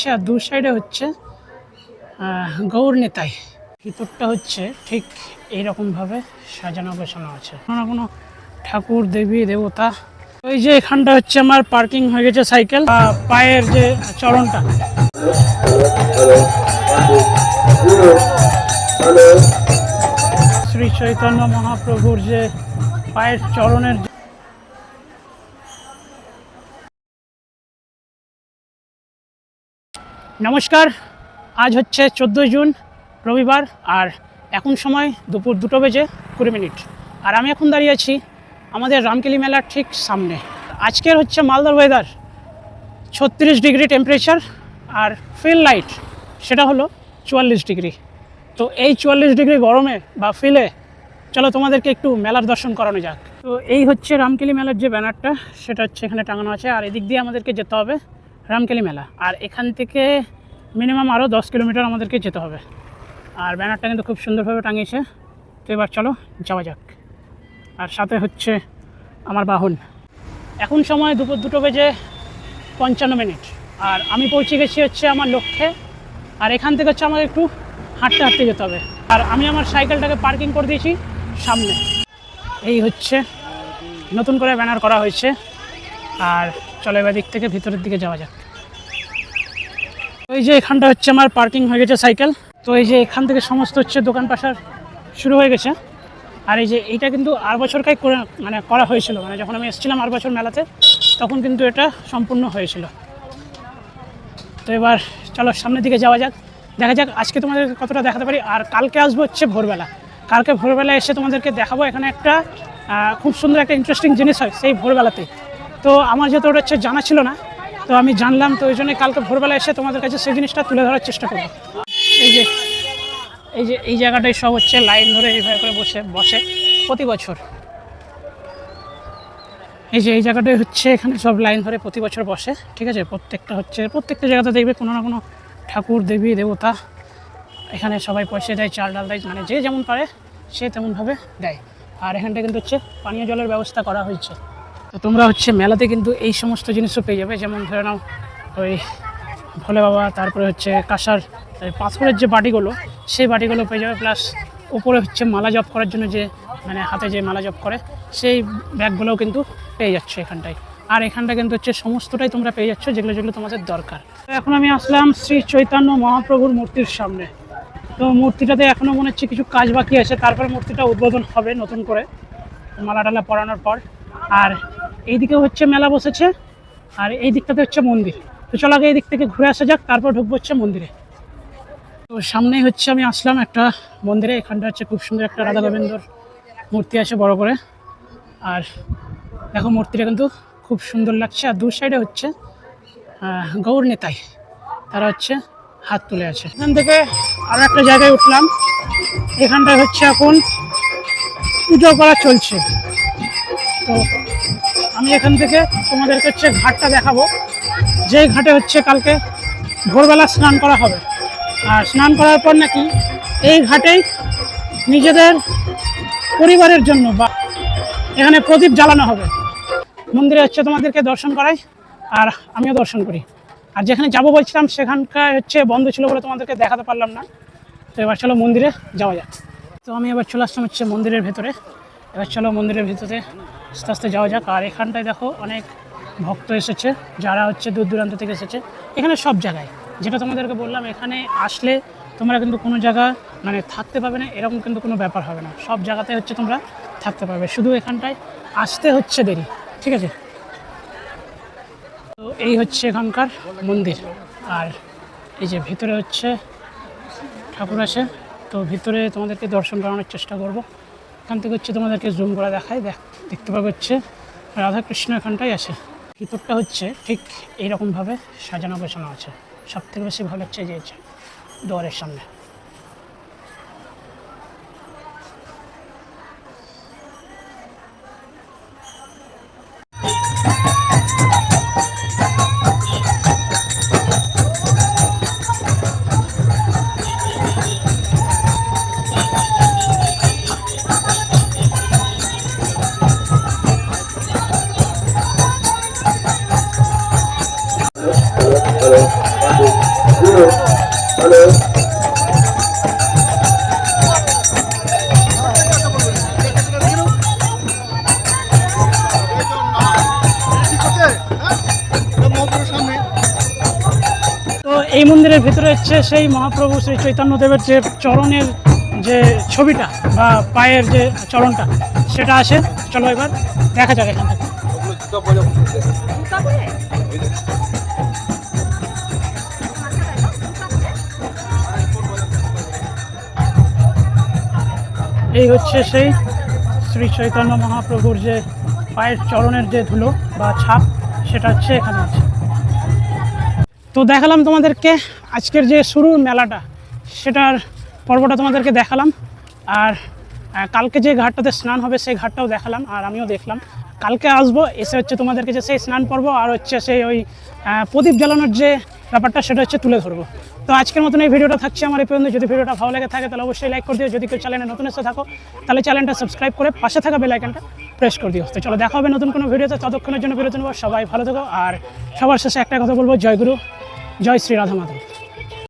আচ্ছা, দু সাইডে হচ্ছে গৌর নেতাই, ভিতরটা হচ্ছে ঠিক এইরকম ভাবে সাজানো গোছানো আছে, কোনো কোনো ঠাকুর দেবী দেবতা। ওই যে এখানটা হচ্ছে আমার পার্কিং হয়ে গেছে সাইকেল, পায়ের যে চরণটা, শ্রী চৈতন্য মহাপ্রভুর যে পায়ের চরণের। নমস্কার, আজ হচ্ছে 14 জুন রবিবার, আর এখন সময় দুপুর 2:20 আর আমি এখন দাঁড়িয়ে আছি আমাদের রামকেলি মেলার ঠিক সামনে। আজকের হচ্ছে মালদার ওয়েদার 36 ডিগ্রি টেম্পারেচার, আর ফিল লাইট সেটা হলো 44 ডিগ্রি। তো এই 44 ডিগ্রি গরমে বা ফিলে চলো তোমাদেরকে একটু মেলার দর্শন করানো যাক। তো এই হচ্ছে রামকেলি মেলার যে ব্যানারটা, সেটা হচ্ছে এখানে টাঙানো আছে, আর এদিক দিয়ে আমাদেরকে যেতে হবে রামকেলি মেলা, আর এখান থেকে মিনিমাম আরও 10 কিলোমিটার আমাদেরকে যেতে হবে। আর ব্যানারটা কিন্তু খুব সুন্দরভাবে টাঙিয়েছে। তো এবার চলো যাওয়া যাক। আর সাথে হচ্ছে আমার বাহন। এখন সময় দুপুর 2:55, আর আমি পৌঁছে গেছি হচ্ছে আমার লক্ষ্যে। আর এখান থেকে হচ্ছে আমাকে একটু হাঁটতে হাঁটতে যেতে হবে, আর আমি আমার সাইকেলটাকে পার্কিং করে দিয়েছি সামনে। এই হচ্ছে নতুন করে ব্যানার করা হয়েছে, আর চলো এবার দিক থেকে ভিতরের দিকে যাওয়া যাক। ওই যে এখানটা হচ্ছে আমার পার্কিং হয়ে গেছে সাইকেল। তো এই যে এখান থেকে সমস্ত হচ্ছে দোকান পাশার শুরু হয়ে গেছে। আর এই যে এইটা কিন্তু আর বছরকাই করা হয়েছিল, যখন আমি এসেছিলাম আর বছর মেলাতে, তখন কিন্তু এটা সম্পূর্ণ হয়েছিল। তো এবার চলো সামনের দিকে যাওয়া যাক, দেখা যাক আজকে তোমাদের কতটা দেখাতে পারি। আর কালকে আসবো হচ্ছে ভোরবেলা, কালকে ভোরবেলা এসে তোমাদেরকে দেখাবো এখানে একটা খুব সুন্দর একটা ইন্টারেস্টিং জিনিস হয় সেই ভোরবেলাতে। তো আমার যেহেতু ওটা হচ্ছে জানা ছিল না, তো আমি জানলাম, তো ওই জন্যই কালকে ভোরবেলা এসে তোমাদের কাছে সেই জিনিসটা তুলে ধরার চেষ্টা করবো। এই জায়গাটায় সব হচ্ছে লাইন ধরে এইভাবে করে বসে প্রতি বছর। এই জায়গাটায় হচ্ছে এখানে সব লাইন ধরে প্রতি বছর বসে, ঠিক আছে। প্রত্যেকটা জায়গাতে দেখবে কোনো না কোনো ঠাকুর দেবী দেবতা, এখানে সবাই পয়সা দেয়, চাল ডাল দেয়, যে যেমন পারে সে তেমনভাবে দেয়। আর এখানটা কিন্তু হচ্ছে পানীয় জলের ব্যবস্থা করা হয়েছে। তো তোমরা হচ্ছে মেলাতে কিন্তু এই সমস্ত জিনিসও পেয়ে যাবে, যেমন ধরে নাও ওই ভোলে বাবা, তারপরে হচ্ছে কাঁসার পাথরের যে বাটিগুলো, সেই বাটিগুলো পেয়ে যাবে। প্লাস উপরে হচ্ছে মালা জপ করার জন্য যে হাতে যে মালা জপ করে, সেই ব্যাগগুলোও কিন্তু পেয়ে যাচ্ছে এখানটায়। আর এখানটা কিন্তু হচ্ছে সমস্তটাই তোমরা পেয়ে যাচ্ছ যেগুলো তোমাদের দরকার। তো এখন আমি আসলাম শ্রী চৈতন্য মহাপ্রভুর মূর্তির সামনে। তো মূর্তিটাতে এখনও মনে হচ্ছে কিছু কাজ বাকি আছে, তারপরে মূর্তিটা উদ্বোধন হবে নতুন করে মালা টালা পরানোর পর। আর এইদিকে হচ্ছে মেলা বসেছে, আর এই দিকটাতে হচ্ছে মন্দির। তো চলো আগে এই দিক থেকে ঘুরে আসা যাক, তারপর ঢুকবো হচ্ছে মন্দিরে। তো সামনেই হচ্ছে আমি আসলাম একটা মন্দিরে, এখানটা হচ্ছে খুব সুন্দর একটা রাধা গোবিন্দর মূর্তি আছে বড় করে। আর দেখো মূর্তিটা কিন্তু খুব সুন্দর লাগছে, আর দু সাইডে হচ্ছে গৌর নেতাই, তারা হচ্ছে হাত তুলে আছে। এখান থেকে আরও একটা জায়গায় উঠলাম, এখানটায় হচ্ছে এখন পুজো করা চলছে। তো আমি এখান থেকে তোমাদেরকে হচ্ছে ঘাটটা দেখাবো, যেই ঘাটে হচ্ছে কালকে ভোরবেলা স্নান করা হবে। আর স্নান করার পর নাকি এই ঘাটেই নিজেদের পরিবারের জন্য বা এখানে প্রদীপ জ্বালানো হবে। মন্দিরে হচ্ছে তোমাদেরকে দর্শন করাই, আর আমিও দর্শন করি। আর যেখানে যাবো বলছিলাম সেখানকার হচ্ছে বন্ধ ছিল বলে তোমাদেরকে দেখাতে পারলাম না। তো এবার চলো মন্দিরে যাওয়া যাক। তো আমি এবার চলে আসলাম হচ্ছে মন্দিরের ভেতরে। এবার চলো মন্দিরের ভেতরে আস্তে আস্তে যাওয়া যাক। আর এখানটায় দেখো অনেক ভক্ত এসেছে, যারা হচ্ছে দূর দূরান্ত থেকে এসেছে। এখানে সব জায়গায়, যেটা তোমাদেরকে বললাম, এখানে আসলে তোমরা কিন্তু কোনো জায়গা থাকতে পারবে না, এরকম কিন্তু কোনো ব্যাপার হবে না। সব জায়গাতে হচ্ছে তোমরা থাকতে পারবে, শুধু এখানটায় আসতে হচ্ছে দেরি, ঠিক আছে। তো এই হচ্ছে এখানকার মন্দির। আর এই যে ভিতরে হচ্ছে ঠাকুর আছে, তো ভিতরে তোমাদেরকে দর্শন করানোর চেষ্টা করব। এখান থেকে হচ্ছে তোমাদেরকে জুম করে দেখাই, দেখতে পাবে হচ্ছে রাধাকৃষ্ণ এখানটাই আছে। ভিতরটা হচ্ছে ঠিক এইরকমভাবে সাজানো গোছানো আছে। সবথেকে বেশি ভালো হচ্ছে যে দুয়ারের সামনে। Hello. এই মন্দিরের ভিতরে হচ্ছে সেই মহাপ্রভু শ্রী চৈতন্যদেবের যে চরণের যে ছবিটা বা পায়ের যে চরণটা সেটা আছে। চলো এবার দেখা যাক এখান থেকে। এই হচ্ছে সেই শ্রী চৈতন্য মহাপ্রভুর যে পায়ের চরণের যে ধুলো বা ছাপ সেটা হচ্ছে এখানে আছে। তো দেখালাম তোমাদেরকে আজকের যে শুরু মেলাটা সেটার পর্বটা তোমাদেরকে দেখালাম। আর কালকে যে ঘাটটাতে স্নান হবে সেই ঘাটটাও দেখালাম আর আমিও দেখলাম। কালকে আসবো, এসে হচ্ছে তোমাদেরকে যে সেই স্নান পর্ব আর হচ্ছে সেই ওই প্রদীপ জ্বালানোর যে ব্যাপারটা সেটা হচ্ছে তুলে ধরবো। তো আজকের মতন এই ভিডিওটা থাকছে আমার এই পর্যন্ত। যদি ভিডিওটা ভালো লেগে থাকে তাহলে অবশ্যই লাইক করে দিও। যদি কেউ চ্যানেলে নতুন এসে থাকো তাহলে চ্যানেলটা সাবস্ক্রাইব করে পাশে থাকা বেল আইকনটা প্রেস করে দিও। তো চলো দেখা হবে নতুন কোনো ভিডিওতে, ততক্ষণের জন্য বিরতি নেবো। সবাই ভালো থেকো আর সবার শেষে একটা কথা বলবো, জয় গুরু, জয় শ্রী রাধা মাধব।